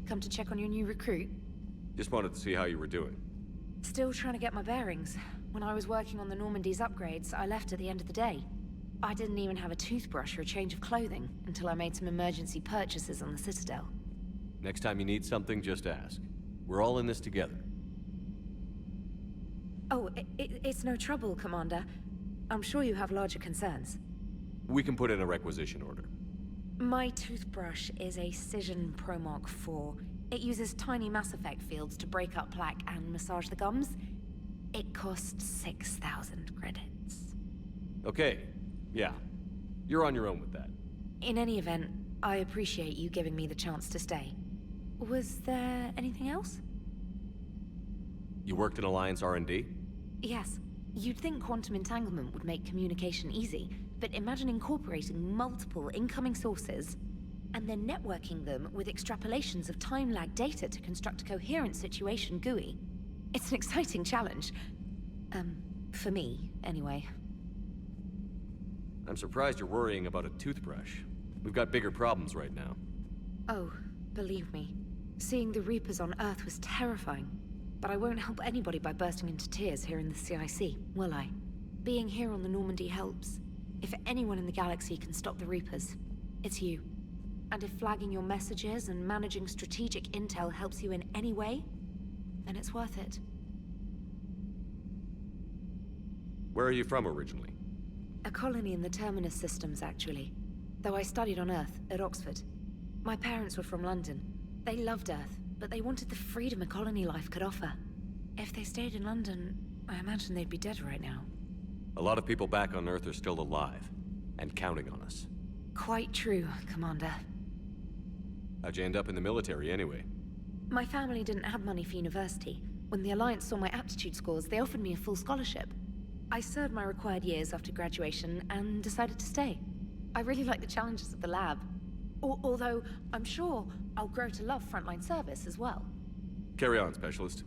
come to check on your new recruit. Just wanted to see how you were doing. Still trying to get my bearings. When I was working on the Normandy's upgrades, I left at the end of the day. I didn't even have a toothbrush or a change of clothing until I made some emergency purchases on the Citadel. Next time you need something, just ask. We're all in this together. Oh, it's no trouble, Commander. I'm sure you have larger concerns. We can put in a requisition order. My toothbrush is a Cision Pro Mark IV. It uses tiny Mass Effect fields to break up plaque and massage the gums. It costs 6,000 credits. Okay, yeah. You're on your own with that. In any event, I appreciate you giving me the chance to stay. Was there anything else? You worked in Alliance R&D? Yes. You'd think quantum entanglement would make communication easy, but imagine incorporating multiple incoming sources and then networking them with extrapolations of time-lag data to construct a coherent situation GUI. It's an exciting challenge. For me, anyway. I'm surprised you're worrying about a toothbrush. We've got bigger problems right now. Oh, believe me. Seeing the Reapers on Earth was terrifying. But I won't help anybody by bursting into tears here in the CIC, will I? Being here on the Normandy helps. If anyone in the galaxy can stop the Reapers, it's you. And if flagging your messages and managing strategic intel helps you in any way, then it's worth it. Where are you from originally? A colony in the Terminus systems, actually. Though I studied on Earth, at Oxford. My parents were from London. They loved Earth, but they wanted the freedom a colony life could offer. If they stayed in London, I imagine they'd be dead right now. A lot of people back on Earth are still alive, and counting on us. Quite true, Commander. How'd you end up in the military anyway? My family didn't have money for university. When the Alliance saw my aptitude scores, they offered me a full scholarship. I served my required years after graduation and decided to stay. I really like the challenges of the lab. Although, I'm sure I'll grow to love frontline service as well. Carry on, Specialist.